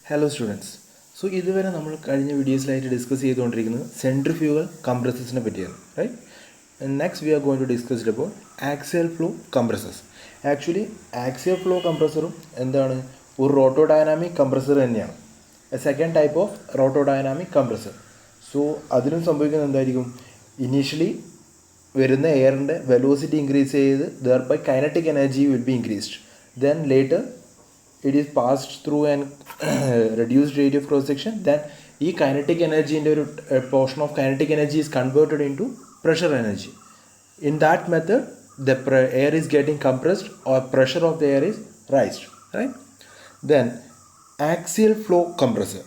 Hello students. So ഇതുവരെ നമ്മൾ കഴിഞ്ഞ വീഡിയോസിലായിട്ട് ഡിസ്കസ് ചെയ്തുകൊണ്ടിരിക്കുന്നത് സെൻട്രിഫ്യൂഗൽ കംപ്രസേഴ്സിനെ പറ്റിയാണ്, right? Next we are going to discuss ഇപ്പോൾ axial flow compressors. Actually axial flow കംപ്രസറും എന്താണ്, ഒരു റോട്ടോഡൈനാമിക് കംപ്രസർ തന്നെയാണ്. A second type of rotodynamic compressor. So അതിലും സംഭവിക്കുന്നത് എന്തായിരിക്കും, ഇനീഷ്യലി വരുന്ന എയറിൻ്റെ വെലോസിറ്റി ഇൻക്രീസ് ചെയ്ത് thereby kinetic energy will be increased. Then later it is passed through an reduced rate of cross section. Then ഈ kinetic energy in a portion of kinetic energy is converted into pressure energy. In that method the air is getting compressed or pressure of the air is raised, right? Then axial flow compressor,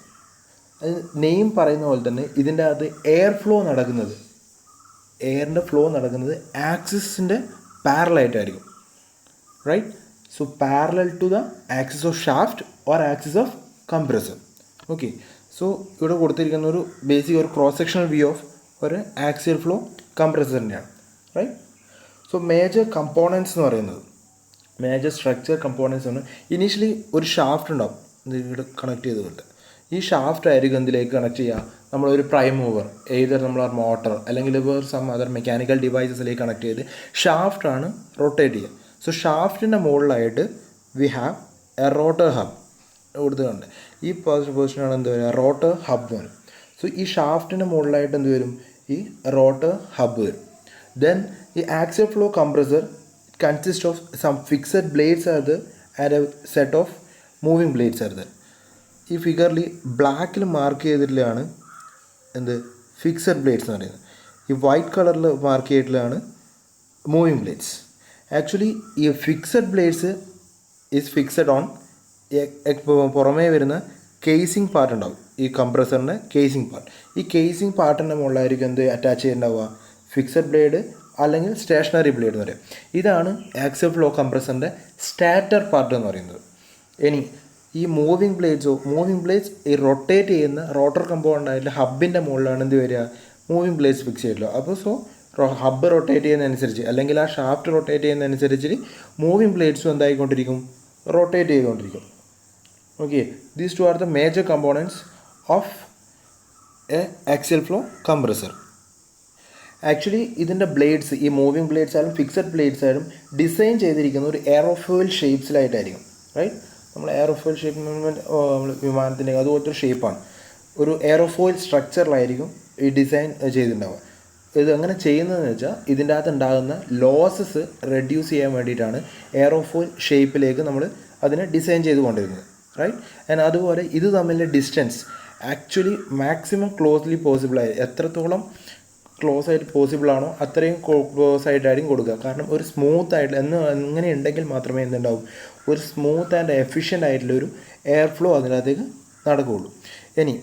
name പറയുന്ന പോലെ തന്നെ ഇതിൻ്റെ അകത്ത് air flow നടക്കുന്നത്, എയറിൻ്റെ flow നടക്കുന്നത് ആക്സിസിൻ്റെ പാരലായിട്ടായിരിക്കും, right? So parallel to the axis of shaft or axis of compressor. Okay, so ഇവിടെ കൊടുത്തിരിക്കുന്ന ഒരു ബേസിക് ഒരു ക്രോസ് സെക്ഷണൽ വ്യൂ ഓഫ് ഒരു ആക്സിയൽ ഫ്ലോ കംപ്രസർ തന്നെയാണ്, റൈറ്റ്? സോ മേജർ കമ്പോണൻസ് എന്ന് പറയുന്നത്, മേജർ സ്ട്രക്ചർ കമ്പോണൻസ് ആണ്. ഇനീഷ്യലി ഒരു ഷാഫ്റ്റ് ഉണ്ടാവും ഇവിടെ കണക്ട് ചെയ്തുകൊണ്ട്. ഈ ഷാഫ്റ്റ് ആയിരിക്കും എന്തിലേക്ക് കണക്ട് ചെയ്യുക, നമ്മളൊരു പ്രൈം മൂവർ ഏതൊരു നമ്മളെ മോട്ടർ അല്ലെങ്കിൽ വേറെ സം അതർ മെക്കാനിക്കൽ ഡിവൈസസിലേക്ക് കണക്ട് ചെയ്ത് ഷാഫ്റ്റാണ് റൊട്ടേറ്റ് ചെയ്യുക. സോ ഷാഫ്റ്റിൻ്റെ മുകളിലായിട്ട് we have A rotor hub കൊടുത്തുകൊണ്ട്, ഈ പൊസിഷനാണ് എന്ത് വരിക, റോട്ടർ ഹബ് വരും. സോ ഈ ഷാഫ്റ്റിൻ്റെ മുകളിലായിട്ട് എന്ത് വരും, ഈ റോട്ടർ ഹബ് വരും. ദെൻ ഈ axial flow compressor consist of some fixed blades are there and a set of moving blades are there. ഈ ഫിഗറിൽ ബ്ലാക്കിൽ മാർക്ക് ചെയ്തിട്ടുള്ളതാണ് എന്ത്, ഫിക്സഡ് ബ്ലേഡ്സ് എന്ന് പറയുന്നത്. ഈ വൈറ്റ് കളറിൽ മാർക്ക് ചെയ്തിട്ടുള്ളതാണ് മൂവിങ് ബ്ലേഡ്സ്. ആക്ച്വലി ഈ fixed blades is fixed on പുറമേ വരുന്ന കേസിങ് പാർട്ട് ഉണ്ടാവും, ഈ കംപ്രസറിൻ്റെ കേസിങ് പാർട്ട്. ഈ കേസിങ് പാർട്ടിൻ്റെ മുകളിലായിരിക്കും എന്ത് അറ്റാച്ച് ചെയ്തിട്ടുണ്ടാവുക, ഫിക്സഡ് ബ്ലേഡ് അല്ലെങ്കിൽ സ്റ്റേഷനറി ബ്ലേഡ് എന്ന് പറയും. ഇതാണ് ആക്സിയൽ ഫ്ലോ കംപ്രസറിൻ്റെ സ്റ്റാറ്റർ പാർട്ട് എന്ന് പറയുന്നത്. ഇനി ഈ മൂവിങ് ബ്ലേഡ്സ് ഈ റൊട്ടേറ്റ് ചെയ്യുന്ന റോട്ടർ കമ്പോണൻ്റ് ആയിട്ടുള്ള ഹബിൻ്റെ മുകളിലാണ് എന്ത് വരിക, മൂവിങ് ബ്ലേഡ്സ് ഫിക്സ് ചെയ്തിട്ടുള്ളത്. അപ്പോൾ സോ ഹബ്ബ് റൊട്ടേറ്റ് ചെയ്യുന്നതനുസരിച്ച് അല്ലെങ്കിൽ ആ ഷാഫ്റ്റ് റൊട്ടേറ്റ് ചെയ്യുന്നതനുസരിച്ച് മൂവിങ് ബ്ലേഡ്സും എന്തായിക്കൊണ്ടിരിക്കും, റൊട്ടേറ്റ് ചെയ്തുകൊണ്ടിരിക്കും. Okay, these two are the major components of A axial flow compressor. Actually ഇതിൻ്റെ ബ്ലേഡ്സ്, ഈ മൂവിങ് ബ്ലേഡ്സ് ആയാലും ഫിക്സഡ് ബ്ലേഡ്സ് ആയാലും ഡിസൈൻ ചെയ്തിരിക്കുന്ന ഒരു എയറോഫോയിൽ ഷേപ്സിലായിട്ടായിരിക്കും, റൈറ്റ്? നമ്മൾ എയറോഫോയിൽ ഷേപ്പ് നമ്മൾ വിമാനത്തിൻ്റെ അതുപോലത്തെ ഒരു ഷേപ്പാണ്, ഒരു എയറോഫോയിൽ സ്ട്രക്ചറിലായിരിക്കും ഈ ഡിസൈൻ ചെയ്തിട്ടുണ്ടാവുക. ഇത് അങ്ങനെ ചെയ്യുന്നതെന്ന് വെച്ചാൽ ഇതിൻ്റെ അകത്ത് ഉണ്ടാകുന്ന ലോസസ് റെഡ്യൂസ് ചെയ്യാൻ വേണ്ടിയിട്ടാണ് എയറോഫോയിൽ ഷേപ്പിലേക്ക് നമ്മൾ അതിനെ ഡിസൈൻ ചെയ്ത് കൊണ്ടിരുന്നത്, റൈറ്റ്? ആൻഡ് അതുപോലെ ഇത് തമ്മിലെ ഡിസ്റ്റൻസ് ആക്ച്വലി മാക്സിമം ക്ലോസ്ലി പോസിബിളായി, എത്രത്തോളം ക്ലോസ് ആയിട്ട് പോസിബിൾ ആണോ അത്രയും ക്ലോസ് ആയിട്ടായിരിക്കും കൊടുക്കുക. കാരണം ഒരു സ്മൂത്ത് ആയിട്ട് എങ്ങനെ ഉണ്ടെങ്കിൽ മാത്രമേ എന്തുണ്ടാവും, ഒരു സ്മൂത്ത് ആൻഡ് എഫിഷ്യൻ്റ് ആയിട്ടുള്ളൊരു എയർ ഫ്ലോ അതിനകത്തേക്ക് നടക്കുകയുള്ളൂ. ഇനി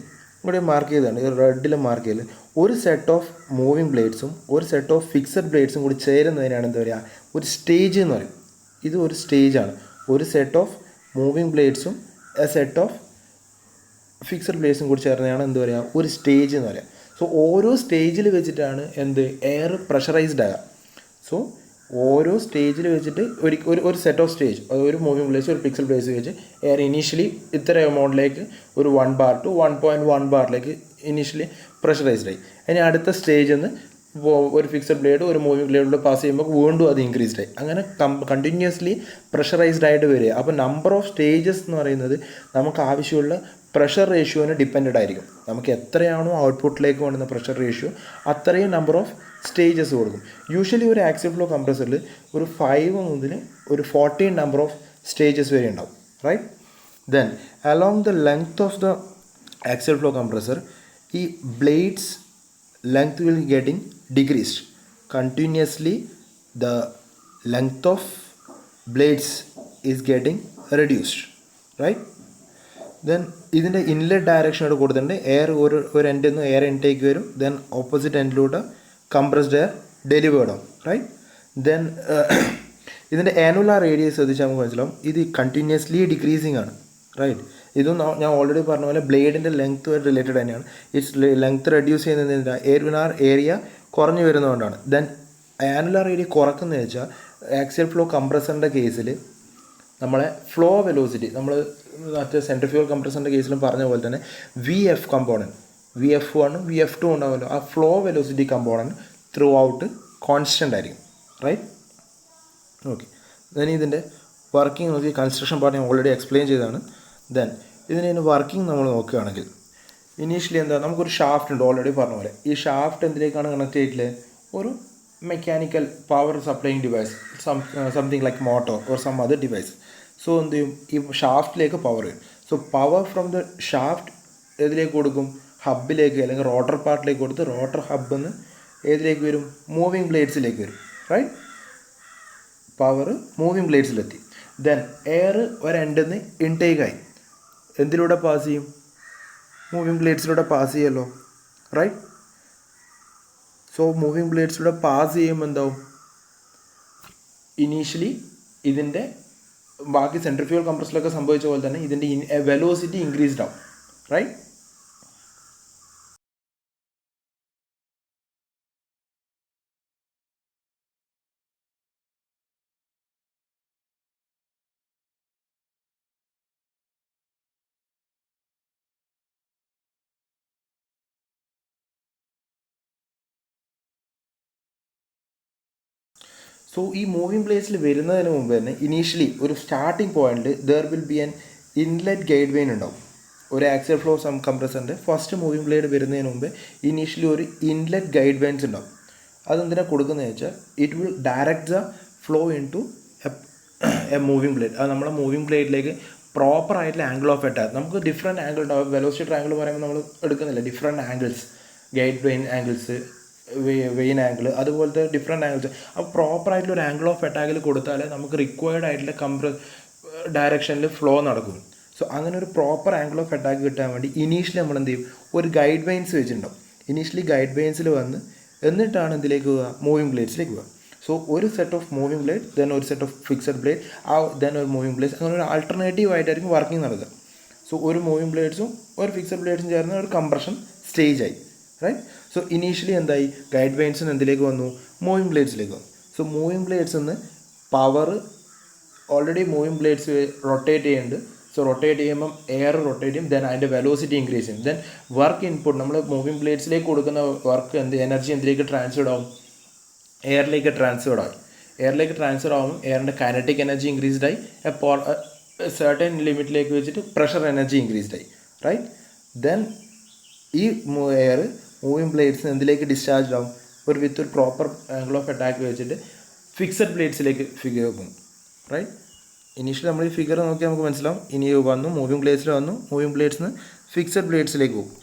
ഇവിടെ മാർക്ക് ചെയ്താണ്, ഈ റെഡിൽ മാർക്ക് ചെയ്ത് ഒരു സെറ്റ് ഓഫ് മൂവിങ് ബ്ലേഡ്സും ഒരു സെറ്റ് ഓഫ് ഫിക്സഡ് ബ്ലേഡ്സും കൂടി ചേരുന്നതിനാണ് എന്താ പറയുക, ഒരു സ്റ്റേജ് എന്ന് പറയും. ഇത് ഒരു സ്റ്റേജാണ്. ഒരു സെറ്റ് ഓഫ് മൂവിങ് ബ്ലേഡ്സും എ സെറ്റ് ഓഫ് ഫിക്സഡ് ബ്ലേഡ്സും കൂടി ചേർന്നതാണ് എന്ത് പറയുക, ഒരു സ്റ്റേജ് എന്ന് പറയുക. സോ ഓരോ സ്റ്റേജിൽ വെച്ചിട്ടാണ് എന്ത് എയർ പ്രഷറൈസ്ഡ് ആകുക. സോ ഓരോ സ്റ്റേജിൽ വെച്ചിട്ട് ഒരു സെറ്റ് ഓഫ് സ്റ്റേജ്, ഒരു മൂവിങ് ബ്ലേഡ്സ് ഒരു ഫിക്സഡ് ബ്ലേഡ്സ് വെച്ച് എയർ ഇനീഷ്യലി ഇത്ര എമൗണ്ടിലേക്ക് ഒരു 1 bar to 1.1 barലേക്ക് ഇനീഷ്യലി പ്രഷറൈസ്ഡ് ആയി. അതിന് അടുത്ത സ്റ്റേജിൽ നിന്ന് ഒരു ഫിക്സഡ് ബ്ലേഡ് ഒരു മൂവിങ് ബ്ലേഡിലൂടെ പാസ് ചെയ്യുമ്പോൾ വീണ്ടും അത് ഇൻക്രീസ്ഡ് ആയി, അങ്ങനെ കണ്ടിന്യൂസ്ലി പ്രഷറൈസ്ഡ് ആയിട്ട് വരിക. അപ്പോൾ നമ്പർ ഓഫ് സ്റ്റേജസ് എന്ന് പറയുന്നത് നമുക്ക് ആവശ്യമുള്ള പ്രഷർ റേഷ്യോന് ഡിപ്പെൻഡഡ് ആയിരിക്കും. നമുക്ക് എത്രയാണോ ഔട്ട്പുട്ടിലേക്ക് വേണ്ടുന്ന പ്രഷർ റേഷ്യോ അത്രയും നമ്പർ ഓഫ് സ്റ്റേജസ് കൊടുക്കും. യൂഷ്വലി ഒരു ആക്സിയൽ ഫ്ലോ കംപ്രസറിൽ ഒരു 5 മുതൽ ഒരു 14 നമ്പർ ഓഫ് സ്റ്റേജസ് വരെ ഉണ്ടാവും, right? Then along the length of the axial flow compressor ഈ blades length will getting decreased continuously. The length of blades is getting reduced, right? Then ഇതിൻ്റെ inlet direction ഇവിടെ കൊടുത്തിട്ടുണ്ട്. Air ഒരു എൻഡിൽ നിന്ന് air intake വരും, ദെൻ ഓപ്പോസിറ്റ് എൻഡിലൂടെ compressed air delivered ആവും, റൈറ്റ്? ദെൻ ഇതിൻ്റെ ആനുലാർ റേഡിയസ് ശ്രദ്ധിച്ചാൽ നമുക്ക് മനസ്സിലാവും, ഇത് കണ്ടിന്യൂസ്ലി ഡിക്രീസിങ് ആണ്, റൈറ്റ്? ഇതും ഞാൻ ഓൾറെഡി പറഞ്ഞ പോലെ ബ്ലേഡിൻ്റെ ലെങ്ത്തുമായിട്ട് റിലേറ്റഡ് തന്നെയാണ്. ഇറ്റ്സ് ലെങ്ത്ത് റെഡ്യൂസ് ചെയ്യുന്നതിൻ്റെ ആനുലാർ ഏരിയ കുറഞ്ഞു വരുന്നതുകൊണ്ടാണ്. ദെൻ ആനുലാർ ഏരിയ കുറക്കുന്നതെന്ന് വെച്ചാൽ ആക്സിയൽ ഫ്ലോ കംപ്രസറിൻ്റെ കേസിൽ നമ്മളെ ഫ്ലോ വെലോസിറ്റി നമ്മൾ മറ്റേ സെൻട്രിഫ്യൂഗൽ കംപ്രസറിൻ്റെ കേസിലും പറഞ്ഞ പോലെ തന്നെ VF കമ്പോണൻറ്റ് VF1 VF2 ഉണ്ടാവുമല്ലോ, ആ flow velocity component through out constant ആയിരിക്കും. റൈറ്റ്? ഓക്കെ. ദെൻ ഇതിൻ്റെ വർക്കിംഗ് നോക്കി, കൺസ്ട്രക്ഷൻ പാർട്ട് ഞാൻ ഓൾറെഡി എക്സ്പ്ലെയിൻ ചെയ്തതാണ്. ദെൻ ഇതിൻ്റെ വർക്കിംഗ് നമ്മൾ നോക്കുകയാണെങ്കിൽ ഇനീഷ്യലി എന്താ, നമുക്കൊരു ഷാഫ്റ്റ് ഉണ്ട്, ഓൾറെഡി പറഞ്ഞ പോലെ. ഈ ഷാഫ്റ്റ് എന്തിലേക്കാണ് കണക്ട് ചെയ്തിട്ടുള്ളത്? ഒരു mechanical power supplying device, something like motor or some other device. So എന്ത് ചെയ്യും, ഈ ഷാഫ്റ്റിലേക്ക് പവർ വരും. So power from the shaft ഏതിലേക്ക് കൊടുക്കും? ഹബിലേക്ക്, അല്ലെങ്കിൽ റോട്ടർ പാർട്ടിലേക്ക് കൊടുത്ത് റോട്ടർ ഹബിൽ നിന്ന് ഏതിലേക്ക് വരും? മൂവിങ് ബ്ലേഡ്സിലേക്ക് വരും. റൈറ്റ്? പവർ മൂവിങ് ബ്ലേഡ്സിലെത്തി. ദെൻ എയർ ഒരു എൻഡിൽ നിന്ന് ഇൻടേക്കായി എന്തിലൂടെ പാസ് ചെയ്യും? മൂവിങ് ബ്ലേഡ്സിലൂടെ പാസ് ചെയ്യുമല്ലോ. റൈറ്റ്? സോ മൂവിങ് ബ്ലേഡ്സിലൂടെ പാസ് ചെയ്യുമ്പോൾ എന്താവും? ഇനീഷ്യലി ഇതിൻ്റെ ബാക്കി സെൻട്രിഫ്യൂഗൽ കംപ്രസറിലൊക്കെ സംഭവിച്ച പോലെ തന്നെ ഇതിൻ്റെ വെലോസിറ്റി ഇൻക്രീസ്ഡ് ആവും. റൈറ്റ്? സോ ഈ മൂവിങ് പ്ലേസിൽ വരുന്നതിന് മുമ്പ് തന്നെ ഇനീഷ്യലി ഒരു സ്റ്റാർട്ടിംഗ് പോയിന്റിൽ there will be an inlet guide vane ഉണ്ടാവും. ഒരു ആക്സിയൽ ഫ്ലോ കംപ്രസറിൻ്റെ ഫസ്റ്റ് മൂവിങ് ബ്ലേഡ് വരുന്നതിന് മുമ്പ് ഇനീഷ്യലി ഒരു ഇൻലെറ്റ് ഗൈഡ് വെയിൻസ് ഉണ്ടാവും. അതെന്തിനാണ് കൊടുക്കുന്നത് വെച്ചാൽ it will direct the flow into a moving blade. അത് നമ്മുടെ മൂവിങ് ബ്ലേഡിലേക്ക് പ്രോപ്പർ ആയിട്ടുള്ള ആംഗിൾ ഓഫ് അറ്റാക്ക്. നമുക്ക് ഡിഫറെൻറ്റ് ആംഗിൾ ഉണ്ടാവും. വെലോസിറ്റി ട്രയാങ്കിൾ പറയുമ്പോൾ നമ്മൾ എടുക്കുന്നില്ല, different angles, guide vane angles, vane angle, അതുപോലത്തെ ഡിഫറെൻറ്റ് ആംഗിൾസ്. അപ്പോൾ പ്രോപ്പറായിട്ടുള്ള ഒരു ആംഗിൾ ഓഫ് അറ്റാക്കിൽ കൊടുത്താലേ നമുക്ക് റിക്വയർഡ് ആയിട്ടുള്ള ഡയറക്ഷനിൽ ഫ്ലോ നടക്കും. സോ അങ്ങനെ ഒരു പ്രോപ്പർ ആംഗിൾ ഓഫ് അറ്റാക്ക് കിട്ടാൻ വേണ്ടി ഇനീഷ്യലി നമ്മൾ എന്ത് ചെയ്യും? ഒരു ഗൈഡ് വെയിൻസ് വെച്ചിട്ടുണ്ടാവും. ഇനീഷ്യലി ഗൈഡ് വെയിൻസിൽ വന്ന് എന്നിട്ടാണ് എന്തിലേക്ക് പോവുക? മൂവിങ് ബ്ലേഡ്സിലേക്ക് പോവുക. സോ ഒരു set of moving blade, then ഒരു set of fixed blade, then ഒരു മൂവിങ് ബ്ലേഡ്സ്, അങ്ങനെ ഒരു ആൾട്ടർനേറ്റീവ് ആയിട്ടായിരിക്കും വർക്കിംഗ് നടക്കുക. സോ ഒരു മൂവിങ് ബ്ലേഡ്സും ഒരു ഫിക്സഡ് ബ്ലേഡ്സും ചേർന്ന് ഒരു കംപ്രഷൻ സ്റ്റേജായി. റൈറ്റ്? സോ ഇനീഷ്യലി എന്തായി? ഗൈഡ് വെയിൻസിന് എന്തിലേക്ക് വന്നു? മൂവിങ് ബ്ലേഡ്സിലേക്ക് വന്നു. സോ മൂവിങ് ബ്ലേഡ്സിൽ നിന്ന് power already moving blades rotate ചെയ്യുന്നുണ്ട്. സോ റൊട്ടേറ്റ് ചെയ്യുമ്പം എയർ റൊട്ടേറ്റ് ചെയ്യും, ദെൻ അതിൻ്റെ വെലോസിറ്റി ഇൻക്രീസ് ചെയ്യും. ദെൻ വർക്ക് ഇൻപുട്ട്, നമ്മൾ മൂവിങ് ബ്ലേഡ്സിലേക്ക് കൊടുക്കുന്ന വർക്ക് എനർജി എന്തിലേക്ക് ട്രാൻസ്ഫർ ആവും? എയറിലേക്ക് ട്രാൻസ്ഫർ ആവും. എയറിലേക്ക് ട്രാൻസ്ഫർ ആകുമ്പോൾ എയറിൻ്റെ കൈനറ്റിക് എനർജി ഇൻക്രീസ്ഡ് ആയി, സെർട്ടൻ ലിമിറ്റിലേക്ക് വെച്ചിട്ട് പ്രഷർ എനർജി ഇൻക്രീസ്ഡ് ആയി. റൈറ്റ്? ദെൻ ഈ എയർ മൂവിങ് ബ്ലേഡ്സിന് എന്തിലേക്ക് ഡിസ്ചാർജ് ആവും? ഒരു പ്രോപ്പർ ആംഗിൾ ഓഫ് അറ്റാക്ക് വെച്ചിട്ട് ഫിക്സഡ് ബ്ലേഡ്സിലേക്ക് ഫിഗർ പോകും. റൈറ്റ്? ഇനീഷ്യലി നമ്മൾ ഈ ഫിഗർ നോക്കിയാൽ നമുക്ക് മനസ്സിലാവും. ഇനി വന്നു മൂവിങ് ബ്ലേഡ്സിൽ വന്നു, മൂവിങ് ബ്ലേഡ്സിന് ഫിക്സഡ് ബ്ലേഡ്സിലേക്ക് പോകും.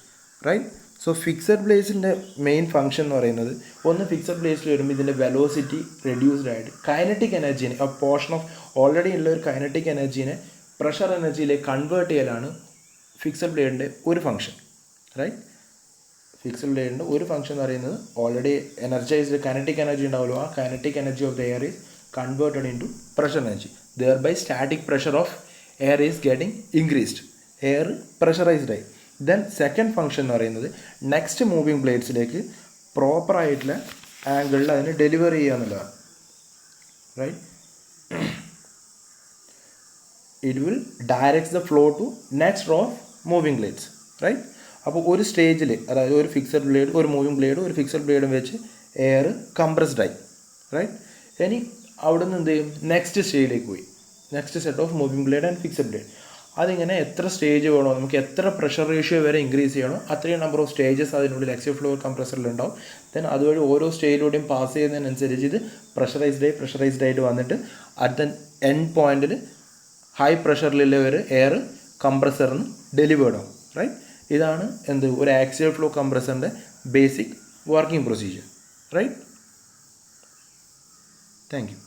റൈറ്റ്? സോ ഫിക്സഡ് ബ്ലേഡ്സിൻ്റെ മെയിൻ ഫംഗ്ഷൻ എന്ന് പറയുന്നത്, ഒന്ന് ഫിക്സഡ് ബ്ലേഡ്സിൽ വരുമ്പോൾ ഇതിൻ്റെ വെലോസിറ്റി റെഡ്യൂസ്ഡ് ആയിട്ട് കൈനറ്റിക് എനർജീനെ, ആ പോർഷൻ ഓഫ് ഓൾറെഡി ഉള്ള ഒരു കൈനറ്റിക് എനർജീനെ പ്രഷർ എനർജിയിലേക്ക് കൺവേർട്ട് ചെയ്യലാണ് ഫിക്സഡ് ബ്ലേഡിൻ്റെ ഒരു ഫംഗ്ഷൻ. റൈറ്റ്? ഫിക്സഡ് ബ്ലേഡിൻ്റെ ഒരു ഫംഗ്ഷൻ എന്ന് പറയുന്നത് ഓൾറെഡി എനർജൈസ്ഡ് കൈനറ്റിക് എനർജി ഉണ്ടാവുമല്ലോ, ആ kinetic energy of the air is converted into pressure energy. Thereby static pressure of air is getting increased. Air pressurized ആയി. ദെൻ സെക്കൻഡ് ഫംഗ്ഷൻ എന്ന് പറയുന്നത് next moving ബ്ലേഡ്സിലേക്ക് proper ആയിട്ടുള്ള ആംഗിളിൽ അതിന് delivery ചെയ്യുക എന്നുള്ളതാണ്. Right? It will directs the flow to next row of moving blades. Right? അപ്പോൾ ഒരു സ്റ്റേജിൽ, അതായത് ഒരു ഫിക്സഡ് ബ്ലേഡ്, ഒരു മൂവിങ് ബ്ലേഡും ഒരു ഫിക്സഡ് ബ്ലേഡും വെച്ച് എയർ കംപ്രസ്ഡ് ആയി. റൈറ്റ്? ഇനി അവിടെ നിന്ന് എന്ത് ചെയ്യും? നെക്സ്റ്റ് സ്റ്റേജിലേക്ക് പോയി. Next set of moving blade and fixed blade. അതിങ്ങനെ എത്ര സ്റ്റേജ് വേണോ, നമുക്ക് എത്ര പ്രഷർ റേഷ്യോ വരെ ഇൻക്രീസ് ചെയ്യണോ അത്രയും നമ്പർ ഓഫ് സ്റ്റേജസ് അതിനുള്ളിൽ ആക്സിയൽ ഫ്ലോ കംപ്രസറിലുണ്ടാവും. ദെൻ അതുവഴി ഓരോ സ്റ്റേജിലൂടെയും പാസ് ചെയ്യുന്നതിനനുസരിച്ച് ഇത് പ്രഷറൈസ്ഡ് ആയിട്ട് വന്നിട്ട് അറ്റ് ദ എൻഡ് പോയിന്റിൽ ഹൈ പ്രഷറിലുള്ള ഒരു എയർ കംപ്രസറിന് ഡെലിവേർഡ് ആവും. റൈറ്റ്? ഇതാണ് എന്ത് ഒരു ആക്സിയൽ ഫ്ലോ കംപ്രസറിൻ്റെ basic working procedure. Right? Thank U.